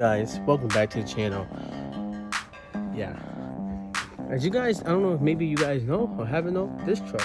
Guys, welcome back to the channel. Yeah, as you guys, I don't know if maybe you guys know or haven't know, this truck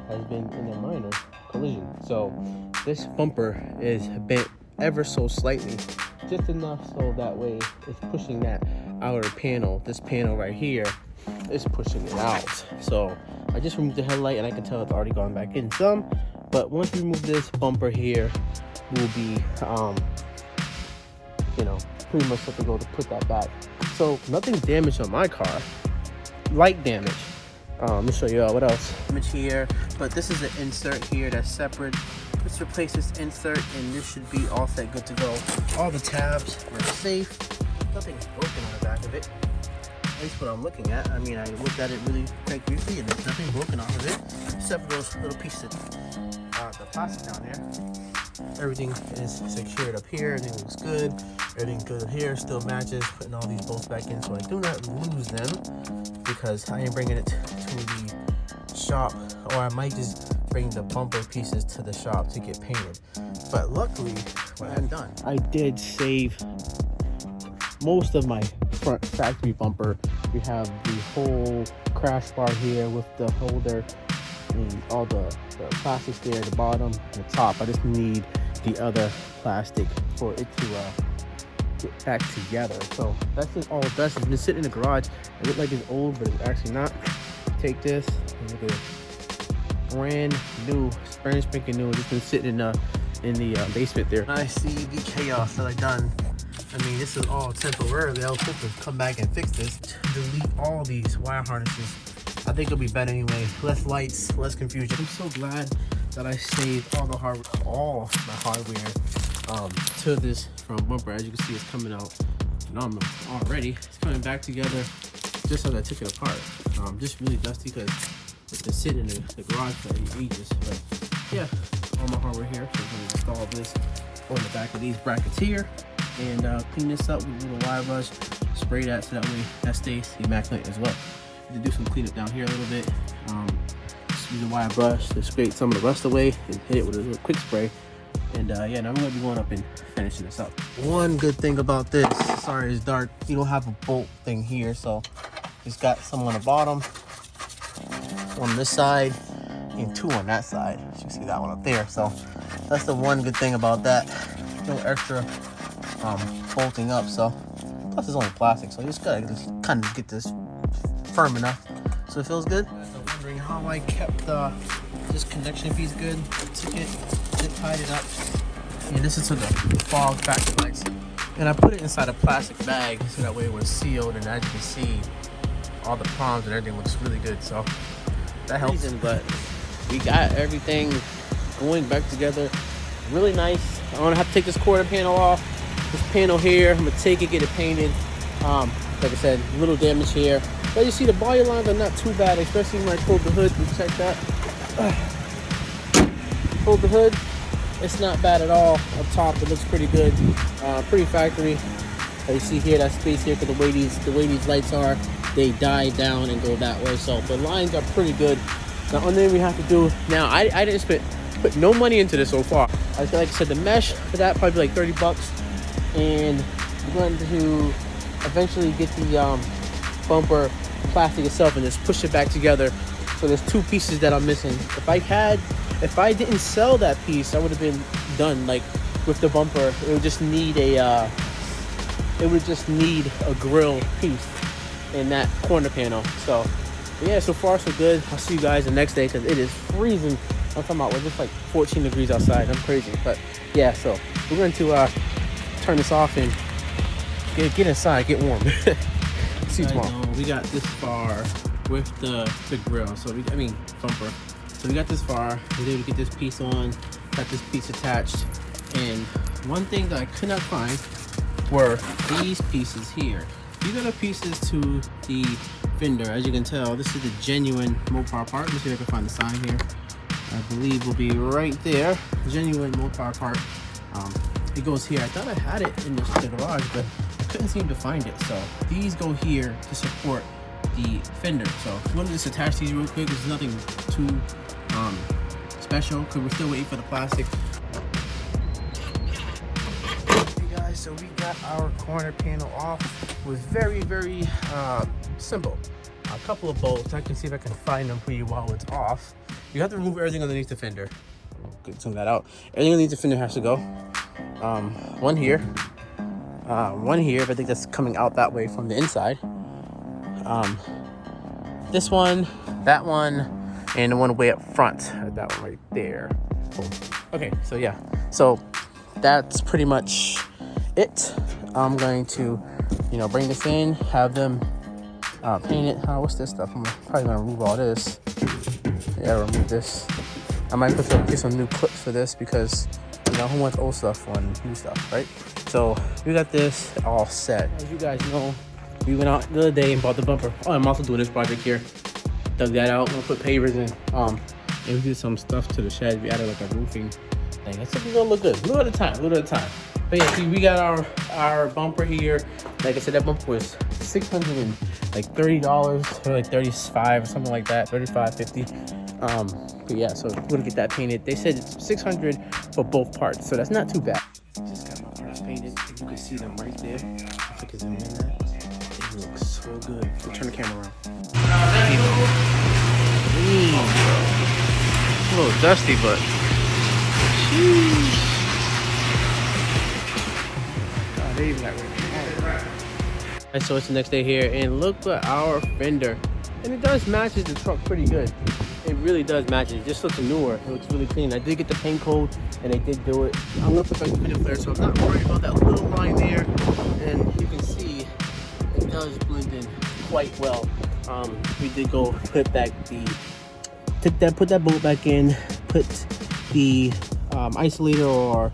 has been in a minor collision. So this bumper is bent ever so slightly, just enough so that way it's pushing that outer panel. This panel right here is pushing it out. So I just removed the headlight and I can tell it's already gone back in some, but once we remove this bumper here, we'll be pretty much have to go to put that back. So nothing damaged on my car, light damage. Let me show you what else. Damage here, but this is an insert here that's separate. Let's replace this insert and this should be all set, good to go. All the tabs are safe. Nothing's broken on the back of it. At least what I'm looking at. I mean, I looked at it really quite briefly and there's nothing broken off of it, except for those little pieces of the plastic down there. Everything is secured up here, everything looks good. Everything good here, still matches. Putting all these bolts back in so I do not lose them, because I am bringing it to the shop, or I might just bring the bumper pieces to the shop to get painted. But luckily, what I've done, I did save most of my front factory bumper. We have the whole crash bar here with the holder and all the plastics there at the bottom and the top. I just need the other plastic for it to get back together. So that's just all that's been sitting in the garage. It looks like it's old, but it's actually not. Take this, look at it, brand new, brand spanking new. It's been sitting in the basement there. I see the chaos that I've done. I mean, this is all temporarily. I was supposed to come back and fix this. Delete all these wire harnesses. I think it'll be better anyway. Less lights, less confusion. I'm so glad that I saved all my hardware to this front bumper. As you can see, it's coming out phenomenal already. It's coming back together just as I took it apart. Just really dusty because it's been sitting in the garage for ages. But yeah, all my hardware here. So I'm going to install this on the back of these brackets here and clean this up with a little wire brush. Spray that so that way that stays immaculate as well. To do some cleanup down here a little bit. Just use a wire brush to scrape some of the rust away and hit it with a little quick spray. And yeah, now I'm gonna be going up and finishing this up. One good thing about this, sorry it's dark, you don't have a bolt thing here, so it's got some on the bottom, on this side, and two on that side. You can see that one up there. So that's the one good thing about that. No extra bolting up. So plus it's only plastic, so you just gotta kind of get this firm enough so it feels good. I'm wondering how I kept this connection piece good. Took it, zip tied it up, and this is to the fog factory lights, and I put it inside a plastic bag so that way it was sealed, and as you can see all the prongs and everything looks really good, so that helps. But we got everything going back together really nice. I'm gonna have to take this quarter panel off, this panel here. I'm gonna take it, get it painted. Like I said, little damage here. But you see the body lines are not too bad, especially when I pulled the hood. You check that. Pulled the hood. It's not bad at all. Up top, it looks pretty good. Pretty factory. You see here that space here, because the way these lights are, they die down and go that way. So the lines are pretty good. The only thing we have to do now, I didn't put no money into this so far. Like I said, the mesh for that probably like $30, and we're going to eventually get the bumper plastic itself and just push it back together. So there's two pieces that I'm missing. If I didn't sell that piece, I would have been done. Like with the bumper, it would just need a grill piece in that corner panel. So yeah, so far so good. I'll see you guys the next day because it is freezing. I'm talking about, we're just like 14 degrees outside. I'm crazy, but yeah. So we're going to turn this off and get inside, get warm. See you tomorrow. We got this far with the grill, bumper. So we got this far. We were able to get this piece on, got this piece attached. And one thing that I could not find were these pieces here. These are the pieces to the fender. As you can tell, this is the genuine Mopar part. Let me see if I can find the sign here. I believe will be right there. Genuine Mopar part. It goes here. I thought I had it in the garage, but couldn't seem to find it. So these go here to support the fender. So I'm going to just attach these real quick. There's nothing too special because we're still waiting for the plastic. Hey guys, so we got our corner panel off. It was very simple. A couple of bolts. I can see if I can find them for you while it's off. You have to remove everything underneath the fender. Get some of that out. Everything underneath the fender has to go. One here, but I think that's coming out that way from the inside. This one, that one, and the one way up front. That one right there. Boom. Okay, so yeah. So that's pretty much it. I'm going to, bring this in, have them paint it. What's this stuff? I'm probably gonna remove all this. Yeah, remove this. I might get some new clips for this because who wants old stuff on new stuff, right? So we got this all set. As you guys know, we went out the other day and bought the bumper. Oh, I'm also doing this project here. Dug that out. I'm gonna put pavers in. And we did some stuff to the shed. We added like a roofing thing. It's gonna look good. A little at a time. But yeah, see, we got our bumper here. Like I said, that bumper was $630 or like $35 or something like that, $35, $50. But yeah, so we're gonna get that painted. They said it's $600 for both parts, so that's not too bad. Just got my parts painted. You can see them right there. If I can zoom in that, it looks so good. We'll turn the camera around. A little dusty, but sheesh. And so it's the next day here, and look at our fender, and it does matches the truck pretty good. It really does match it. It just looks newer. It looks really clean. I did get the paint code, and they did do it. I'm gonna put back the fender flare, so I'm not worried about that little line there. And you can see it does blend in quite well. We did go put that bolt back in, put the isolator, or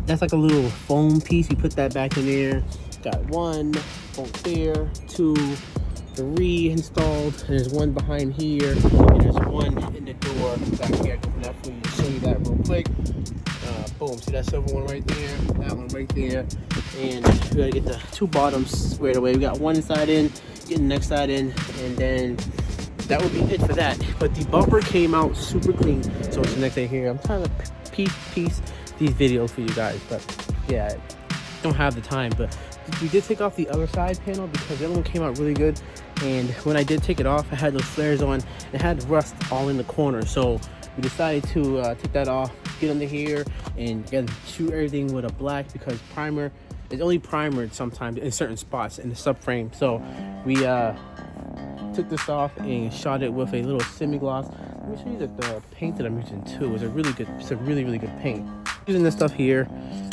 that's like a little foam piece. We put that back in there. Got one bolt there, 2, 3 installed, and there's one behind here, and there's one in the door back here. I can open that for you to show you that real quick. Boom, see that silver one right there, that one right there, and we gotta get the 2 bottoms squared away. We got one side in, getting the next side in, and then that would be it for that. But the bumper came out super clean, so it's the next day here. I'm trying to piece these videos for you guys, but yeah, don't have the time. But we did take off the other side panel because the other one came out really good, and when I did take it off, I had those flares on. It had rust all in the corner, so we decided to take that off, get under here, and again shoot everything with a black, because primer is only primered sometimes in certain spots in the subframe. So we took this off and shot it with a little semi-gloss. Let me show you that the paint that I'm using too is it's a really good paint. Using this stuff here,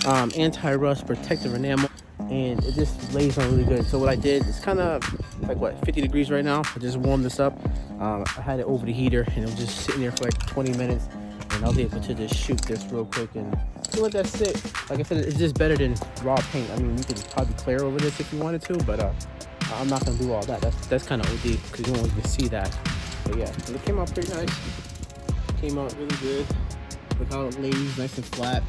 anti-rust protective enamel, and it just lays on really good. So what I did, it's kind of like 50 degrees right now. I just warmed this up. I had it over the heater, and it was just sitting there for like 20 minutes, and I was able to just shoot this real quick and let that sit. Like I said, it's just better than raw paint. I mean, you could probably clear over this if you wanted to, but I'm not gonna do all that. That's kind of OD because you don't even see that. But yeah, and it came out pretty nice. Came out really good. Look how it lays nice and flat.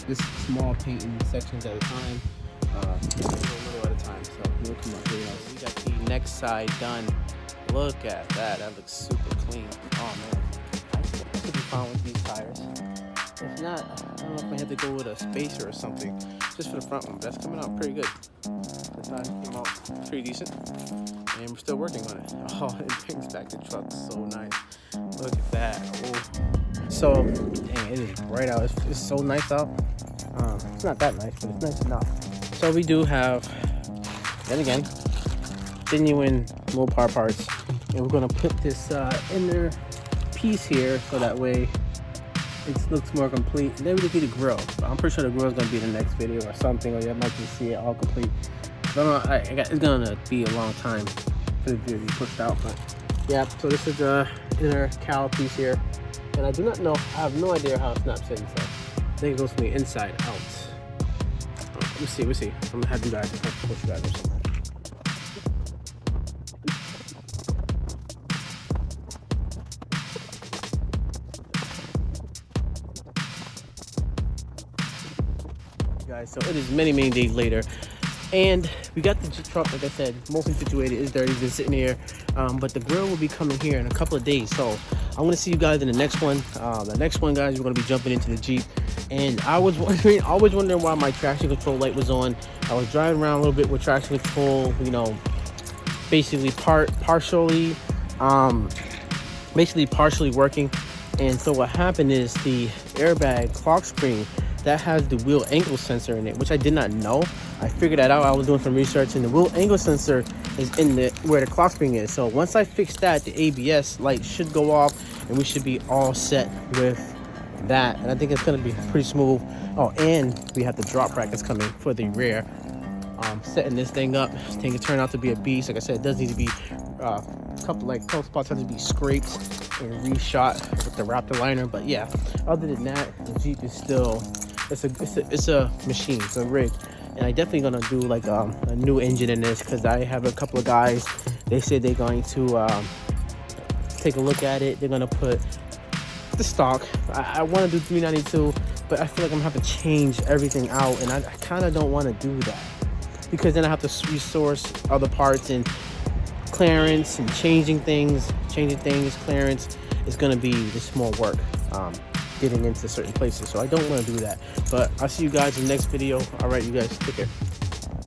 Just small painting sections at a time. A little at a time. So it'll come out really nice. We got the next side done. Look at that. That looks super clean. Oh man, I could be fine with these tires. If not, I don't know if I had to go with a spacer or something just for the front one. But that's coming out pretty good. The tires came out pretty decent, and we're still working on it. Oh, it brings back the truck so nice. Look at that. Oh. So, dang, it is bright out. It's so nice out. It's not that nice, but it's nice enough. So we do have, then again, genuine Mopar parts, and we're gonna put this inner piece here so that way it looks more complete. And then we just need a grill. But I'm pretty sure the grill is gonna be in the next video or something, or you might just see it all complete. I don't know. It's gonna be a long time for the video to be pushed out, but yeah. So this is the inner cowl piece here, and I do not know. I have no idea how it snaps in. So I think it goes from the inside out. We'll see. I'm gonna have you guys push you guys or something. Guys, so it is many days later, and we got the truck, like I said, mostly situated. It's dirty, been sitting here, but the grill will be coming here in a couple of days. So I'm gonna see you guys in the next one. The next one, guys, we're gonna be jumping into the Jeep, And I was wondering, always wondering why my traction control light was on. I was driving around a little bit with traction control, you know, basically partially working. And so what happened is the airbag clock spring that has the wheel angle sensor in it, which I did not know. I figured that out. I was doing some research, and the wheel angle sensor is in the where the clock spring is. So once I fix that, the ABS light should go off, and we should be all set with that. And I think it's going to be pretty smooth. Oh, and we have the drop brackets coming for the rear. Setting this thing up, this thing can turn out to be a beast. Like I said, it does need to be a couple spots have to be scraped and reshot with the Raptor liner. But yeah, other than that, the Jeep is still it's a machine, it's a rig. And I definitely gonna do like a new engine in this, because I have a couple of guys, they said they're going to take a look at it. They're gonna put the stock. I want to do 392, but I feel like I'm gonna have to change everything out, and I kind of don't want to do that, because then I have to resource other parts and clearance and changing things, clearance is going to be just more work getting into certain places. So I don't want to do that. But I'll see you guys in the next video. All right, you guys, take care.